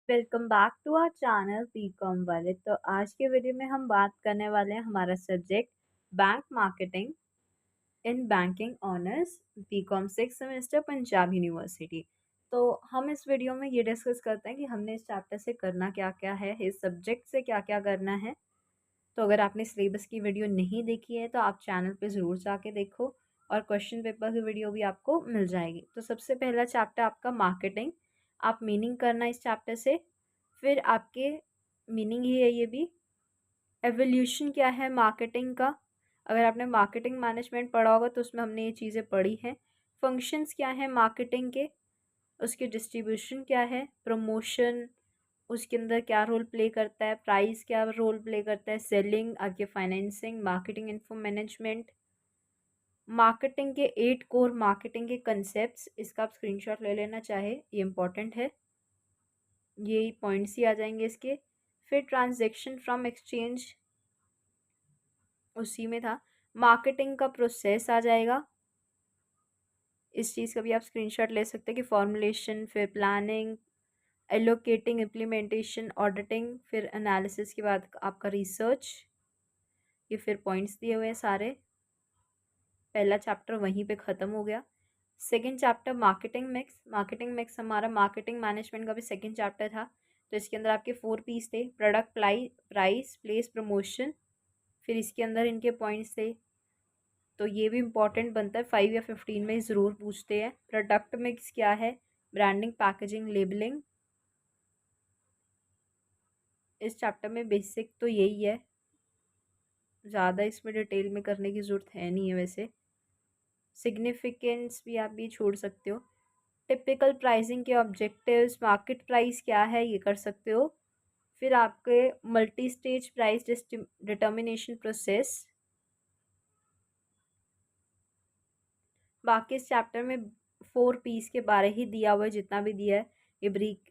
Welcome back to our channel BCom वाले। तो आज के वीडियो में हम बात करने वाले हैं हमारा subject bank marketing in banking honours BCom 6 semester Punjab university. तो हम इस वीडियो में ये डिस्कस करते हैं कि हमने इस चैप्टर से करना क्या क्या है, इस सब्जेक्ट से क्या क्या करना है। तो अगर आपने सिलेबस की वीडियो नहीं देखी है तो आप चैनल पे ज़रूर जाके देखो और क्वेश्चन पेपर की वीडियो भी आपको मिल जाएगी। तो सबसे पहला चैप्टर आपका मार्केटिंग, आप मीनिंग करना इस चैप्टर से। फिर आपके मीनिंग ही है ये भी। एवोल्यूशन क्या है मार्केटिंग का, अगर आपने मार्केटिंग मैनेजमेंट पढ़ा होगा तो उसमें हमने ये चीज़ें पढ़ी हैं। फंक्शंस क्या है मार्केटिंग के, उसके डिस्ट्रीब्यूशन क्या है, प्रमोशन उसके अंदर क्या रोल प्ले करता है, प्राइस क्या रोल प्ले करता है, सेलिंग, आपके financing, marketing info management, marketing के 8 कोर मार्केटिंग के कंसेप्ट्स। इसका आप स्क्रीनशॉट ले लेना चाहे, ये इंपॉर्टेंट है, यही पॉइंट्स ही आ जाएंगे इसके। फिर ट्रांजैक्शन फ्रॉम एक्सचेंज उसी में था, मार्केटिंग का प्रोसेस आ जाएगा, इस चीज़ का भी आप स्क्रीनशॉट ले सकते हैं कि फॉर्मुलेशन, फिर प्लानिंग, एलोकेटिंग, इम्प्लीमेंटेशन, ऑडिटिंग, फिर एनालिसिस के बाद आपका रिसर्च। ये फिर पॉइंट्स दिए हुए हैं सारे। पहला चैप्टर वहीं पे ख़त्म हो गया। Second chapter marketing mix, marketing mix हमारा मार्केटिंग मैनेजमेंट का भी सेकंड चैप्टर था। तो इसके अंदर आपके 4 पीस थे, प्रोडक्ट, प्राइस, प्लेस, प्रमोशन। फिर इसके अंदर इनके पॉइंट्स थे, तो ये भी इंपॉर्टेंट बनता है, 5 या 15 में ज़रूर पूछते हैं। प्रोडक्ट मिक्स क्या है, ब्रांडिंग, पैकेजिंग, लेबलिंग। इस चैप्टर में बेसिक तो यही है, ज़्यादा इसमें डिटेल में करने की ज़रूरत है नहीं है वैसे। सिग्निफिकेंस भी आप भी छोड़ सकते हो। टिपिकल प्राइसिंग के ऑब्जेक्टिव्स, मार्केट प्राइस क्या है ये कर सकते हो। फिर आपके multi stage price determination process. बाकी इस चैप्टर में 4 पीस के बारे ही दिया हुआ है, जितना भी दिया है। ये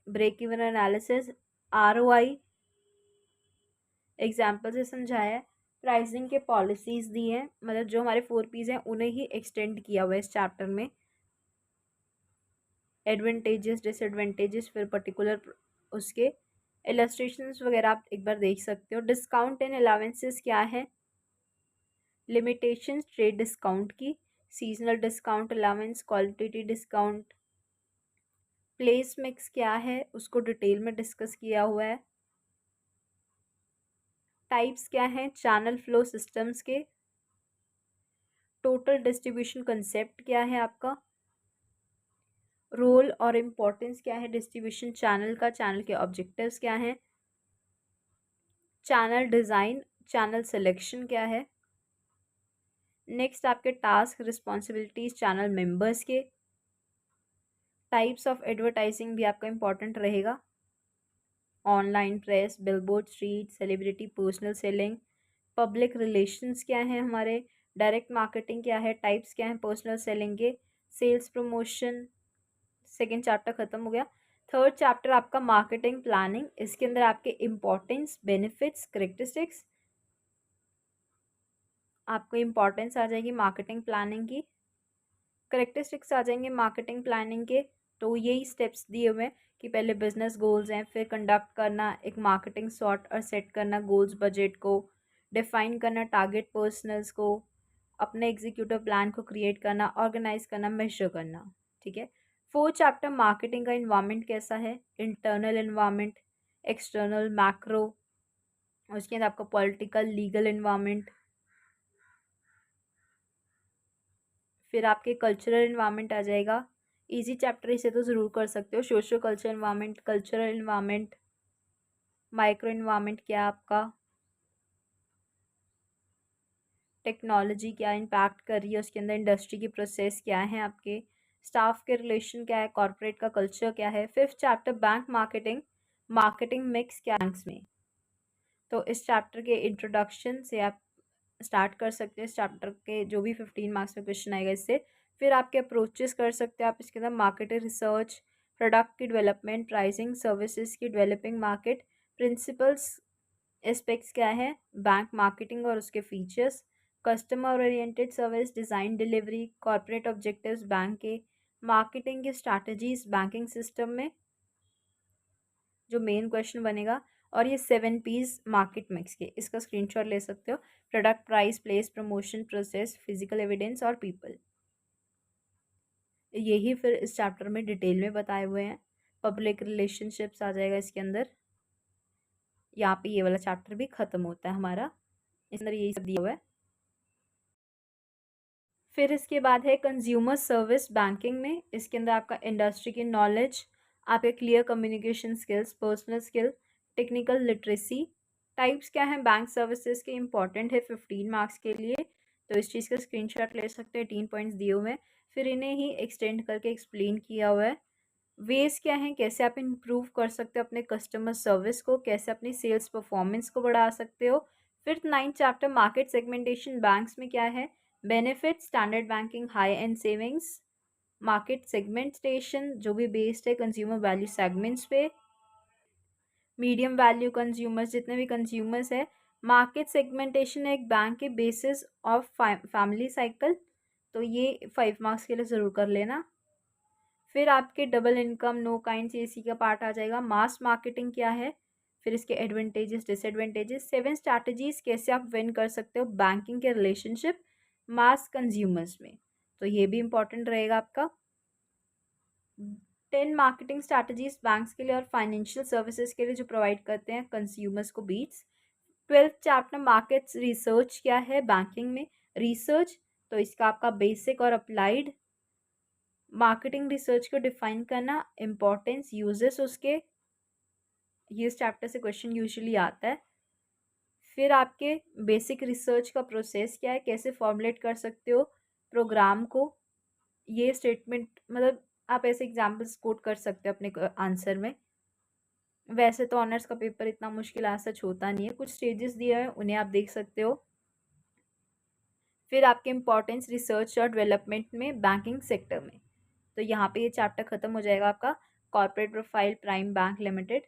break even analysis, ROI example से समझाया है। प्राइसिंग के पॉलिसीज दी हैं, मतलब जो हमारे 4 पीस हैं उन्हें ही एक्सटेंड किया हुआ है इस चैप्टर में। एडवांटेजेस, डिसएडवांटेजेस, फिर पर्टिकुलर उसके इलस्ट्रेशंस वगैरह आप एक बार देख सकते हो। डिस्काउंट एंड अलाउंसेस क्या है, लिमिटेशंस ट्रेड डिस्काउंट की, seasonal discount, allowance, quality discount. Place mix क्या है उसको डिटेल में डिस्कस किया हुआ है। टाइप्स क्या हैं चैनल फ्लो सिस्टम्स के। टोटल डिस्ट्रीब्यूशन कंसेप्ट क्या है आपका। रोल और इम्पोर्टेंस क्या है डिस्ट्रीब्यूशन चैनल का, चैनल के ऑब्जेक्टिव्स क्या हैं। चैनल डिज़ाइन, चैनल सिलेक्शन क्या है। नेक्स्ट आपके टास्क, रिस्पॉन्सिबिलिटीज चैनल मेंबर्स के। टाइप्स ऑफ एडवर्टाइजिंग भी आपका इंपॉर्टेंट रहेगा, online, press, billboard, street, celebrity, personal selling. Public relations क्या है हमारे, डायरेक्ट मार्केटिंग क्या है, टाइप्स क्या है पर्सनल सेलिंग के, सेल्स प्रमोशन। सेकेंड चैप्टर खत्म हो गया। थर्ड चैप्टर आपका मार्केटिंग प्लानिंग, इसके अंदर आपके इम्पोर्टेंस, बेनिफिट्स, करेक्टरिस्टिक्स, आपको इम्पोर्टेंस आ जाएगी मार्केटिंग प्लानिंग की, करेक्टरिस्टिक्स आ जाएंगे मार्केटिंग प्लानिंग के। तो यही स्टेप्स दिए हुए हैं कि पहले बिजनेस गोल्स हैं, फिर कंडक्ट करना एक मार्केटिंग सॉर्ट और सेट करना गोल्स, बजट को डिफाइन करना, टारगेट पर्सनल्स को, अपने एग्जीक्यूटिव प्लान को क्रिएट करना, ऑर्गेनाइज करना, मेजर करना। ठीक है। फोर्थ चैप्टर मार्केटिंग का इन्वायरमेंट कैसा है, इंटरनल इन्वायरमेंट, एक्सटर्नल, मैक्रो, उसके अंदर आपका पॉलिटिकल, लीगल इन्वायरमेंट। फिर आपके कल्चरल इन्वायरमेंट आ जाएगा, इजी चैप्टर इसे तो ज़रूर कर सकते हो। Socio culture environment, cultural environment, micro environment क्या है आपका, टेक्नोलॉजी क्या इम्पैक्ट कर रही है उसके अंदर, इंडस्ट्री की प्रोसेस क्या है आपके, स्टाफ के रिलेशन क्या है, कॉर्पोरेट का कल्चर क्या है। Fifth chapter bank marketing, marketing mix क्या बैंक्स में। तो इस चैप्टर के इंट्रोडक्शन से आप स्टार्ट कर सकते हैं, इस चैप्टर के जो भी 15 मार्क्स में क्वेश्चन आएगा इससे। फिर आपके अप्रोचेस कर सकते हैं आप इसके अंदर, मार्केट रिसर्च, प्रोडक्ट की डेवलपमेंट, प्राइसिंग, सर्विसेज की डेवलपिंग मार्केट, प्रिंसिपल्स, एस्पेक्ट्स क्या है बैंक मार्केटिंग और उसके features, customer oriented service, design, delivery, corporate objectives bank के, मार्केटिंग की स्ट्रैटेजीज बैंकिंग सिस्टम में, जो मेन क्वेश्चन बनेगा। और ये 7 पीस मार्केट मिक्स के, इसका स्क्रीनशॉट ले सकते हो। Product, price, place, promotion, process, physical evidence और पीपल, यही फिर इस चैप्टर में डिटेल में बताए हुए हैं। पब्लिक रिलेशनशिप्स आ जाएगा इसके अंदर। यहाँ पे ये वाला चैप्टर भी खत्म होता है हमारा, इस अंदर यही सब दिया हुआ है। फिर इसके बाद है कंज्यूमर सर्विस बैंकिंग में। इसके अंदर आपका इंडस्ट्री की नॉलेज, आपके clear communication skills, personal skill, technical literacy. Types क्या है बैंक सर्विसेज के, इंपॉर्टेंट है 15 मार्क्स के लिए, तो इस चीज़ का स्क्रीनशॉट ले सकते हैं। 18 पॉइंट्स दिए हुए हैं, फिर इन्हें ही एक्सटेंड करके एक्सप्लेन किया हुआ है। वेज क्या है, कैसे आप इम्प्रूव कर सकते हो अपने कस्टमर सर्विस को, कैसे अपनी सेल्स परफॉर्मेंस को बढ़ा सकते हो। फिर 9 चैप्टर मार्केट सेगमेंटेशन बैंक्स में क्या है, benefit, standard banking, high and savings, market segmentation जो भी बेस्ड है कंज्यूमर वैल्यू सेगमेंट्स पे, मीडियम वैल्यू कंज्यूमर्स, जितने भी कंज्यूमर्स है। मार्केट सेगमेंटेशन है एक बैंक के बेसिस ऑफ फैमिली साइकिल, तो ये 5 मार्क्स के लिए ज़रूर कर लेना। फिर आपके डबल इनकम, नो काइंड सीएसी का पार्ट आ जाएगा। मास मार्केटिंग क्या है, फिर इसके एडवांटेजेस, डिसएडवांटेजेस, 7 स्ट्रैटेजीज कैसे आप विन कर सकते हो बैंकिंग के रिलेशनशिप मास कंज्यूमर्स में, तो ये भी इंपॉर्टेंट रहेगा आपका। 10 मार्केटिंग स्ट्रैटेजीज बैंक्स के लिए और फाइनेंशियल सर्विसेज के लिए जो प्रोवाइड करते हैं कंज्यूमर्स को beats. 12th chapter markets research क्या है बैंकिंग में, रिसर्च, तो इसका आपका बेसिक और अप्लाइड। मार्केटिंग रिसर्च को डिफाइन करना, इम्पोर्टेंस, यूजेस उसके, ये इस चैप्टर से क्वेश्चन यूजुअली आता है। फिर आपके बेसिक रिसर्च का प्रोसेस क्या है, कैसे फॉर्मुलेट कर सकते हो प्रोग्राम को, ये स्टेटमेंट मतलब आप ऐसे एग्जाम्पल्स कोट कर सकते हो अपने आंसर में। वैसे तो ऑनर्स का पेपर इतना मुश्किल आज सच होता नहीं है, कुछ स्टेजेस दिए हैं उन्हें आप देख सकते हो। फिर आपके इम्पोर्टेंस रिसर्च और डेवलपमेंट में बैंकिंग सेक्टर में, तो यहाँ पे ये चैप्टर खत्म हो जाएगा आपका। Corporate profile, prime bank limited,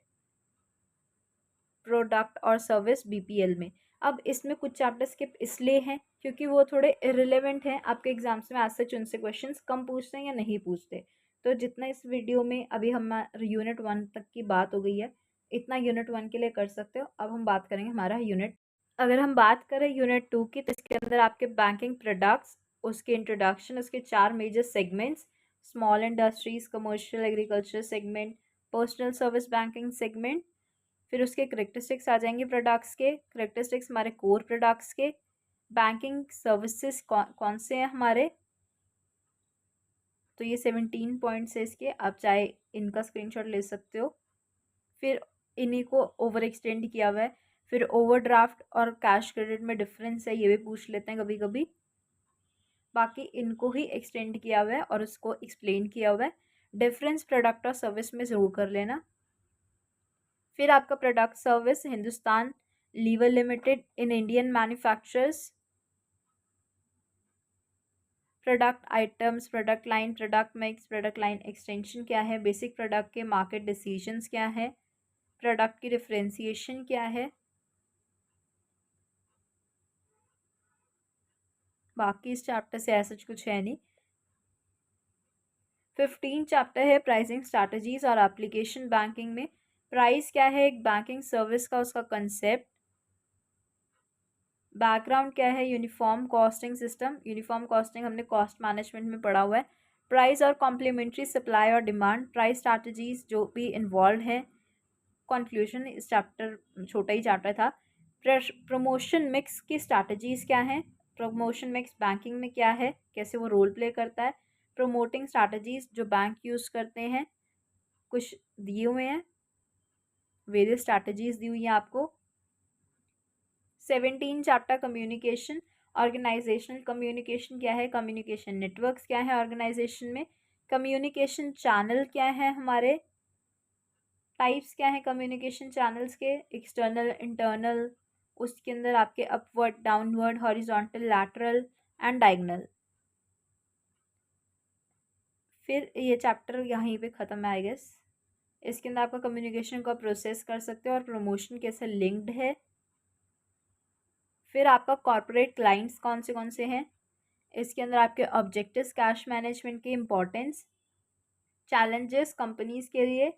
product और सर्विस बीपीएल में। अब इसमें कुछ चैप्टर स्किप इसलिए हैं क्योंकि वो थोड़े इरिलेवेंट हैं, आपके एग्जाम्स में आज सच उनसे क्वेश्चंस कम पूछते हैं या नहीं पूछते। तो जितना इस वीडियो में अभी हमारा यूनिट 1 तक की बात हो गई है, इतना यूनिट 1 के लिए कर सकते हो। अब हम बात करेंगे हमारा यूनिट, अगर हम बात करें यूनिट 2 की, तो इसके अंदर आपके बैंकिंग प्रोडक्ट्स, उसके इंट्रोडक्शन, उसके 4 major segments, small industries, commercial, agriculture segment, personal service banking segment. फिर उसके करेक्टरिस्टिक्स आ जाएंगे प्रोडक्ट्स के, करेक्टरिस्टिक्स हमारे कोर प्रोडक्ट्स के। बैंकिंग सर्विसेज कौन से हैं हमारे, तो ये 17 पॉइंट्स है इसके, आप चाहे इनका स्क्रीनशॉट ले सकते हो। फिर इन्हीं को ओवर एक्सटेंड किया हुआ है। फिर ओवरड्राफ्ट और कैश क्रेडिट में डिफरेंस है, ये भी पूछ लेते हैं कभी कभी। बाकी इनको ही एक्सटेंड किया हुआ है और उसको एक्सप्लेन किया हुआ है। डिफरेंस प्रोडक्ट और सर्विस में ज़रूर कर लेना। फिर आपका product service, Hindustan lever limited in Indian manufacturers, product items, product line, product mix, product line extension क्या है, बेसिक प्रोडक्ट के मार्केट डिसीजंस क्या है, प्रोडक्ट की डिफरेंशिएशन क्या है। बाकी इस चैप्टर से ऐसा कुछ है नहीं। 15 चैप्टर है प्राइसिंग स्ट्रैटेजीज और एप्लीकेशन बैंकिंग में। प्राइस क्या है, एक बैंकिंग सर्विस का उसका कंसेप्ट। बैकग्राउंड क्या है, uniform costing system, uniform costing हमने कॉस्ट मैनेजमेंट में पढ़ा हुआ है। प्राइस और कॉम्प्लीमेंट्री सप्लाई और डिमांड, प्राइस स्ट्रैटेजीज जो भी इन्वॉल्व है। कंक्लूजन, इस चैप्टर छोटा ही चैप्टर था। प्रमोशन मिक्स की स्ट्रैटेजीज क्या है, प्रमोशन मिक्स बैंकिंग में क्या है, कैसे वो रोल प्ले करता है। प्रमोटिंग स्ट्रैटेजीज जो बैंक यूज़ करते हैं, कुछ दिए हुए हैं, वेरियस स्ट्रैटेजीज दी हुई हैं आपको। 17 चैप्टर कम्युनिकेशन, ऑर्गेनाइजेशनल कम्युनिकेशन क्या है, कम्युनिकेशन नेटवर्क्स क्या है ऑर्गेनाइजेशन में, कम्युनिकेशन चैनल क्या है हमारे, टाइप्स क्या है कम्युनिकेशन चैनल्स के, एक्सटर्नल, इंटरनल, उसके अंदर आपके upward, downward, horizontal, lateral and diagonal. फिर ये चैप्टर यहीं पे ख़त्म है आई गेस। इसके अंदर आपका कम्युनिकेशन का प्रोसेस कर सकते हो और प्रमोशन कैसे लिंक्ड है। फिर आपका कॉर्पोरेट क्लाइंट्स कौन से हैं, इसके अंदर आपके ऑब्जेक्टिव्स, कैश मैनेजमेंट की इम्पोर्टेंस, चैलेंजेस कंपनीज के लिए,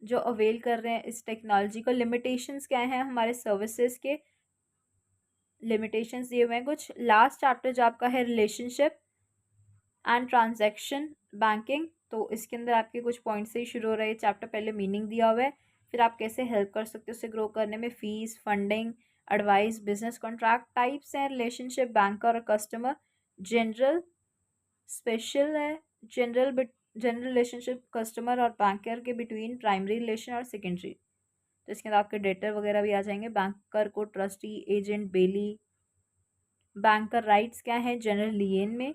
जो अवेल कर रहे हैं इस टेक्नोलॉजी को। लिमिटेशंस क्या हैं हमारे सर्विसेज के, लिमिटेशंस दिए हुए हैं कुछ। लास्ट चैप्टर जो आपका है रिलेशनशिप एंड ट्रांजैक्शन बैंकिंग, तो इसके अंदर आपके कुछ पॉइंट्स से ही शुरू हो रहा है चैप्टर। पहले मीनिंग दिया हुआ है, फिर आप कैसे हेल्प कर सकते हो उसे ग्रो करने में, fees, funding, advice, business contract types हैं रिलेशनशिप बैंकर और कस्टमर, जनरल, स्पेशल है, जनरल जनरल रिलेशनशिप कस्टमर और बैंकर के बिटवीन, प्राइमरी रिलेशन और सेकेंडरी। तो इसके अंदर आपके डेटर वगैरह भी आ जाएंगे, बैंकर को ट्रस्टी, एजेंट, बेली। बैंकर राइट्स क्या है जनरल लियन में,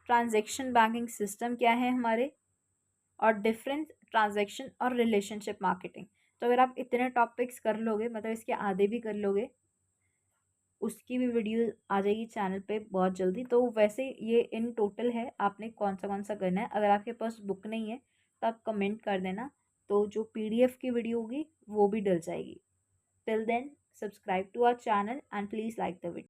ट्रांजैक्शन बैंकिंग सिस्टम क्या है हमारे, और डिफरेंट ट्रांजैक्शन और रिलेशनशिप मार्केटिंग। तो अगर आप इतने टॉपिक्स कर लोगे, मतलब इसके आधे भी कर लोगे, उसकी भी वीडियो आ जाएगी चैनल पे बहुत जल्दी। तो वैसे ये इन टोटल है, आपने कौन सा करना है। अगर आपके पास बुक नहीं है तो आप कमेंट कर देना, तो जो पीडीएफ की वीडियो होगी वो भी डल जाएगी। Till then subscribe to our channel and please like the video.